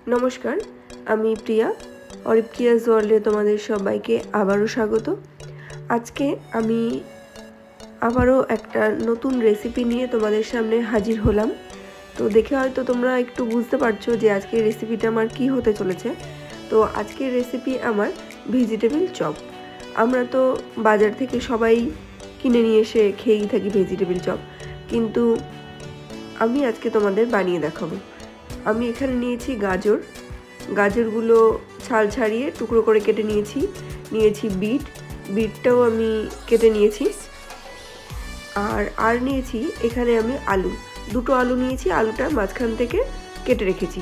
नमस्कार आमी प्रिया অরিপ্রিয়াস ওয়ার্ল্ডে তোমাদের সবাইকে আবারও স্বাগত। আজকে আমি আবারও একটা নতুন রেসিপি নিয়ে তোমাদের সামনে হাজির হলাম। তো দেখে হয়তো তোমরা একটু বুঝতে পারছো যে আজকের রেসিপিটা আমার কি হতে চলেছে। তো আজকের রেসিপি আমার ভেজিটেবল চপ। আমরা তো বাজার থেকে সবাই কিনে নিয়ে এসে খেয়েই থাকি ভেজিটেবল চপ, কিন্তু আমি আজকে তোমাদের বানিয়ে দেখাবো। আমি এখানে নিয়েছি গাজরগুলো ছাল ছাড়িয়ে টুকরো করে কেটে নিয়েছি বিটটাও আমি কেটে নিয়েছি। আর নিয়েছি এখানে আমি দুটো আলু নিয়েছি, আলুটা মাঝখান থেকে কেটে রেখেছি।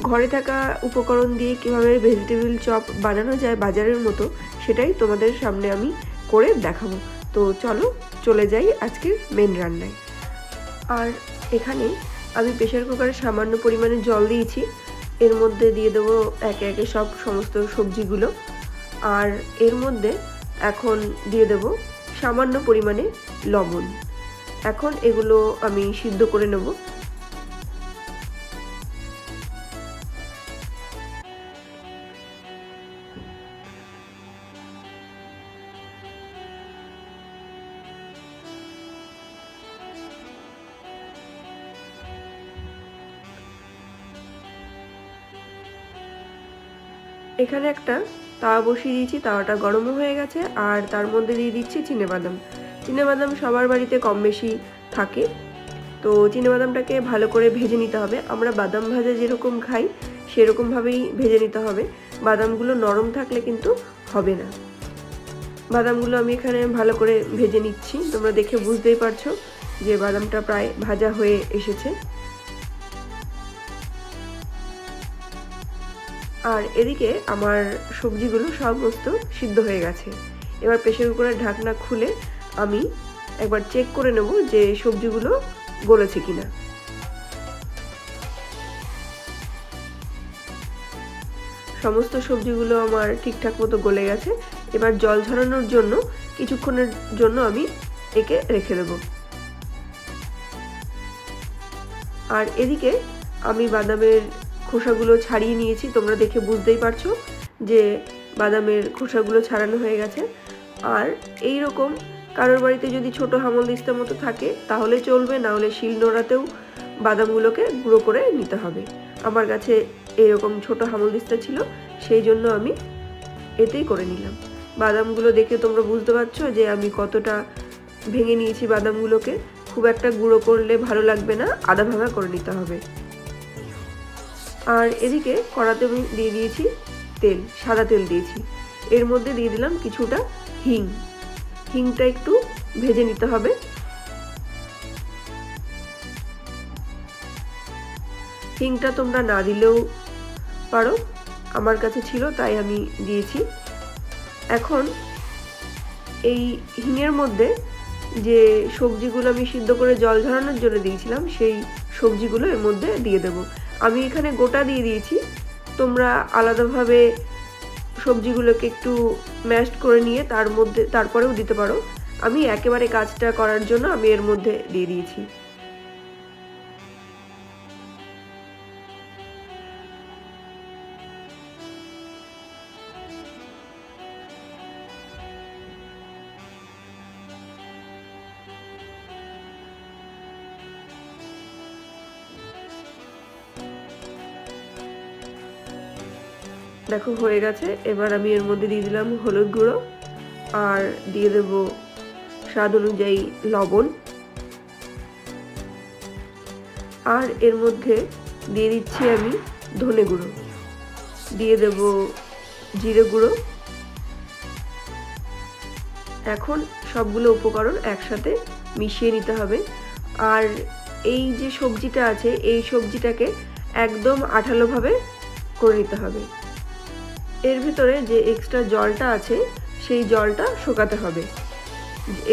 ঘরে থাকা উপকরণ দিয়ে কিভাবে ভেজিটেবল চপ বানানো যায় বাজারের মতো, সেটাই তোমাদের সামনে আমি করে দেখাবো। তো চলো চলে যাই আজকের মেন রান্নায়। আর এখানে আমি প্রেসার কুকারে সামান্য পরিমাণে জল দিয়েছি, এর মধ্যে দিয়ে দেবো একে একে সমস্ত সবজিগুলো। আর এর মধ্যে এখন দিয়ে দেবো সামান্য পরিমাণে লবণ। এখন এগুলো আমি সিদ্ধ করে নেব। এখানে একটা তাওয়া বসিয়ে দিয়েছি, তাওয়াটা গরমও হয়ে গেছে। আর তার মধ্যে দিয়ে দিচ্ছি চিনেবাদাম সবার বাড়িতে কম বেশি থাকে। তো চিনেবাদামটাকে ভালো করে ভেজে নিতে হবে। আমরা বাদাম ভাজা যেরকম খাই সেরকমভাবেই ভেজে নিতে হবে। বাদামগুলো নরম থাকলে কিন্তু হবে না। বাদামগুলো আমি এখানে ভালো করে ভেজে নিচ্ছি। তোমরা দেখে বুঝতেই পারছো যে বাদামটা প্রায় ভাজা হয়ে এসেছে। আর এদিকে আমার সবজিগুলো সমস্ত সিদ্ধ হয়ে গেছে। এবার প্রেসার কুকারের ঢাকনা খুলে আমি একবার চেক করে নেব যে সবজিগুলো গলেছে কিনা। সমস্ত সবজিগুলো আমার ঠিকঠাক মতো গলে গেছে। এবার জল ঝরানোর জন্য কিছুক্ষণের জন্য আমি একে রেখে দেব। আর এদিকে আমি বাদামের খোসাগুলো ছাড়িয়ে নিয়েছি। তোমরা দেখে বুঝতেই পারছো যে বাদামের খোসাগুলো ছাড়ানো হয়ে গেছে। আর এই রকম কারোর বাড়িতে যদি ছোট হামালদিস্তার মতো থাকে তাহলে চলবে, না হলে শিলনোড়াতেও বাদামগুলোকে গুঁড়ো করে নিতে হবে। আমার কাছে এরকম ছোট হামালদিস্তা ছিল, সেই জন্য আমি এতেই করে নিলাম। বাদামগুলো দেখে তোমরা বুঝতে পারছো যে আমি কতটা ভেঙে নিয়েছি বাদামগুলোকে। খুব একটা গুঁড়ো করলে ভালো লাগবে না, আধা ভাঙা করে নিতে হবে। আর এদিকে কড়াতে আমি দিয়ে দিয়েছি তেল, সাদা তেল দিয়েছি। এর মধ্যে দিয়ে দিলাম কিছুটা হিংটা একটু ভেজে নিতে হবে। হিংটা তোমরা না দিলেও পারো, আমার কাছে ছিল তাই আমি দিয়েছি। এখন এই হিঙের মধ্যে যে সবজিগুলো আমি সিদ্ধ করে জল ঝরানোর জন্য দিয়েছিলাম সেই সবজিগুলো এর মধ্যে দিয়ে দেবো। আমি এখানে গোটা দিয়ে দিয়েছি, তোমরা আলাদাভাবে সবজিগুলোকে একটু ম্যাশড করে নিয়ে তারপরেও দিতে পারো। আমি একেবারে কাজটা করার জন্য আমি এর মধ্যে দিয়ে দিয়েছি। দেখো হয়ে গেছে। এবার আমি এর মধ্যে দিয়ে দিলাম হলুদ গুঁড়ো, আর দিয়ে দেব স্বাদ অনুযায়ী লবণ। আর এর মধ্যে দিয়ে দিচ্ছি আমি ধনে গুঁড়ো, দিয়ে দেব জিরে গুঁড়ো। এখন সবগুলো উপকরণ একসাথে মিশিয়ে নিতে হবে। আর এই যে সবজিটা আছে এই সবজিটাকে একদম আঠালোভাবে করে নিতে হবে। এর ভিতরে যে এক্সট্রা জলটা আছে সেই জলটা শুকাতে হবে।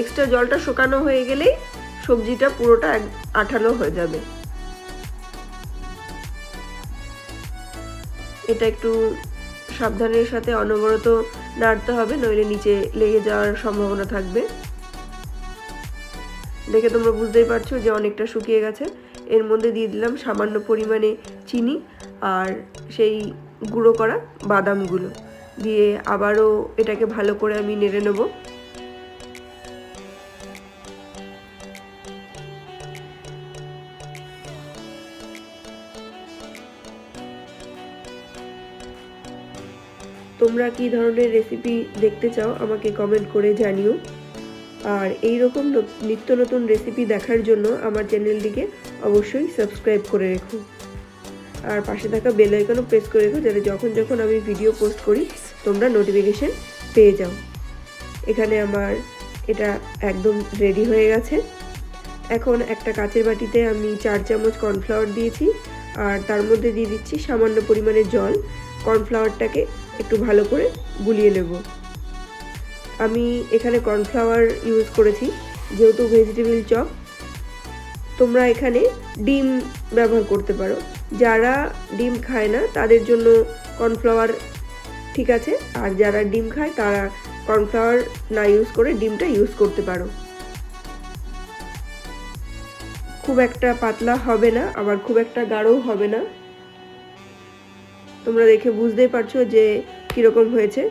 এক্সট্রা জলটা শুকানো হয়ে গেলেই সবজিটা পুরোটা আঠালো হয়ে যাবে। এটা একটু সাবধানের সাথে অনবরত নাড়তে হবে, নইলে নিচে লেগে যাওয়ার সম্ভাবনা থাকবে। দেখে তোমরা বুঝতেই পারছো যে অনেকটা শুকিয়ে গেছে। এর মধ্যে দিয়ে দিলাম সামান্য পরিমাণে চিনি। আর সেই গুঁড়ো করা বাদামগুলো দিয়ে আবারও এটাকে ভালো করে আমি নেড়ে নেব। তোমরা কি ধরনের রেসিপি দেখতে চাও আমাকে কমেন্ট করে জানিও। আর এই রকম নিত্য নতুন রেসিপি দেখার জন্য আমার চ্যানেলটিকে অবশ্যই সাবস্ক্রাইব করে রেখো আর পাশে থাকা বেল আইকনও প্রেস করে রেখো, যাতে যখন আমি ভিডিও পোস্ট করি তোমরা নোটিফিকেশন পেয়ে যাও। এখানে আমার এটা একদম রেডি হয়ে গেছে। এখন একটা কাচের বাটিতে আমি 4 চামচ কর্নফ্লাওয়ার দিয়েছি আর তার মধ্যে দিয়ে দিচ্ছি সামান্য পরিমাণে জল। কর্নফ্লাওয়ারটাকে একটু ভালো করে গুলিয়ে নেব। আমি এখানে কর্নফ্লাওয়ার ইউজ করেছি যেহেতু ভেজিটেবল চপ। তোমরা এখানে ডিম ব্যবহার করতে পারো, যারা ডিম খায় না তাদের জন্য কর্নফ্লাওয়ার ঠিক আছে, আর যারা ডিম খায় তারা কর্নফ্লাওয়ার না ইউজ করে ডিমটা ইউজ করতে পারো। খুব একটা পাতলা হবে না, আবার খুব একটা গাঢ়ও হবে না। তোমরা দেখে বুঝতেই পারছো যে কীরকম হয়েছে।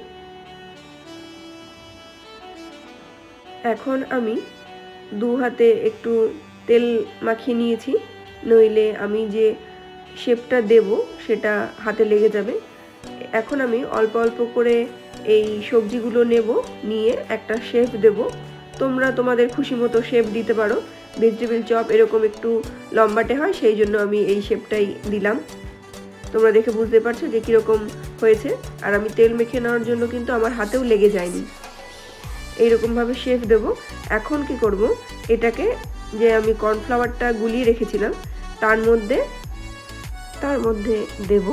এখন আমি 2 হাতে একটু তেল মাখিয়ে নিয়েছি, নইলে আমি যে শেপটা দেব সেটা হাতে লেগে যাবে। এখন আমি অল্প অল্প করে এই সবজিগুলো নেব, নিয়ে একটা শেপ দেব। তোমরা তোমাদের খুশি মতো শেপ দিতে পারো। ভেজিটেবল চপ এরকম একটু লম্বাটে হয়, সেই জন্য আমি এই শেপটাই দিলাম। তোমরা দেখে বুঝতে পারছো যে কীরকম হয়েছে। আর আমি তেল মেখে নেওয়ার জন্য কিন্তু আমার হাতেও লেগে যায়নি। এইরকমভাবে শেপ দেব। এখন কি করব, এটাকে যে আমি কর্নফ্লাওয়ারটা গুলিয়ে রেখেছিলাম তার মধ্যে দেব,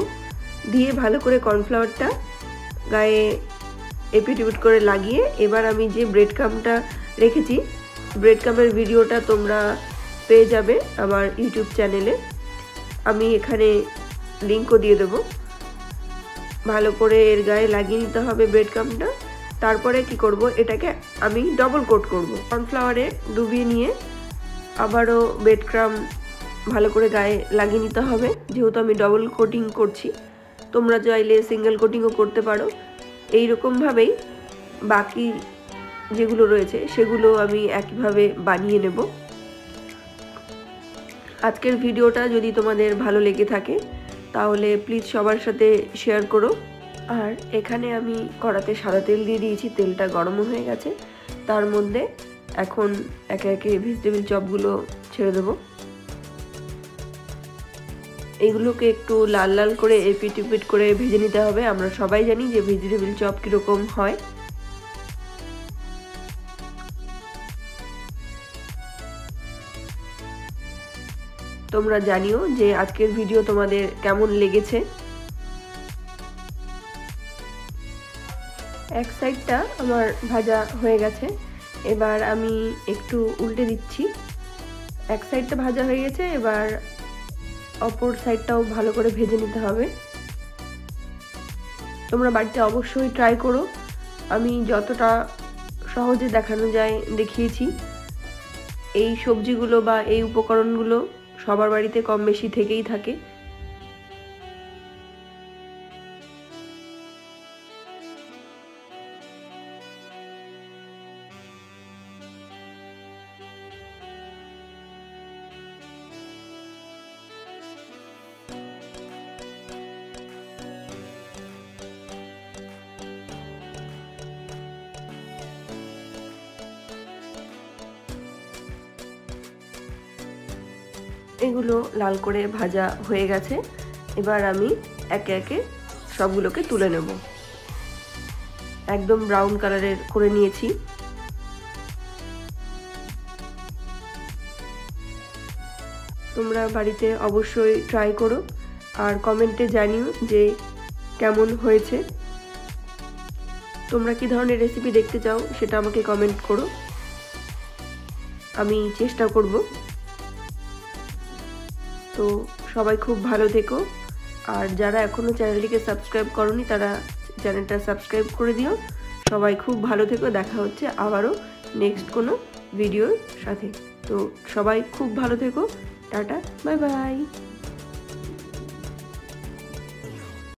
দিয়ে ভালো করে কর্নফ্লাওয়ারটা গায়ে এপিট ওপিট করে লাগিয়ে এবার আমি যে ব্রেড ক্রাম্বটা রেখেছি, ব্রেড ক্রাম্বের ভিডিওটা তোমরা পেয়ে যাবে আমার ইউটিউব চ্যানেলে। আমি এখানে লিঙ্কও দিয়ে দেবো। ভালো করে এর গায়ে লাগিয়ে নিতে হবে ব্রেড ক্রাম্বটা। তারপরে কি করব, এটাকে আমি ডবল কোট করব। কর্নফ্লাওয়ারে ডুবিয়ে নিয়ে আবারও ব্রেড ক্রাম্ব ভালো করে গায়ে লাগিয়ে নিতে হবে, যেহেতু আমি ডবল কোটিং করছি। তোমরা চাইলে সিঙ্গেল কোটিংও করতে পারো। এই রকমভাবেই বাকি যেগুলো রয়েছে সেগুলো আমি একইভাবে বানিয়ে নেব। আজকের ভিডিওটা যদি তোমাদের ভালো লেগে থাকে তাহলে প্লিজ সবার সাথে শেয়ার করো। আর এখানে আমি কড়াতে সাদা তেল দিয়ে দিয়েছি, তেলটা গরমও হয়ে গেছে। তার মধ্যে এখন একে একে ভেজিটেবল চপগুলো ছেড়ে দেবো। এইগুলোকে একটু লাল লাল করে এপিট ওপিট করে ভেজে নিতে হবে। আমরা সবাই জানি যে ভেজিটেবল চপ কীরকম হয়। তোমরা জানিও যে আজকের ভিডিও তোমাদের কেমন লেগেছে। এক সাইডটা আমার ভাজা হয়ে গেছে, এবার আমি একটু উল্টে দিচ্ছি। এক সাইডটা ভাজা হয়ে গেছে, এবার অপর সাইডটাও ভালো করে ভেজে নিতে হবে। তোমরা বাড়িতে অবশ্যই ট্রাই করো। আমি যতটা সহজে দেখানো যায় দেখিয়েছি। এই সবজিগুলো বা এই উপকরণগুলো সবার বাড়িতে কম বেশি থেকেই থাকে। এগুলো লাল করে ভাজা হয়ে গেছে। এবার আমি একে একে সবগুলোকে তুলে নেব। একদম ব্রাউন কালারের করে নিয়েছি। তোমরা বাড়িতে অবশ্যই ট্রাই করো আর কমেন্টে জানিও যে কেমন হয়েছে। তোমরা কি ধরনের রেসিপি দেখতে চাও সেটা আমাকে কমেন্ট করো, আমি চেষ্টা করব। তো সবাই খুব ভালো থেকো। আর যারা এখনও চ্যানেলটিকে সাবস্ক্রাইব করোনি তারা চ্যানেলটা সাবস্ক্রাইব করে দিও। সবাই খুব ভালো থেকো। দেখা হচ্ছে আবারও নেক্সট কোনো ভিডিওর সাথে। তো সবাই খুব ভালো থেকো। Tata, bye bye.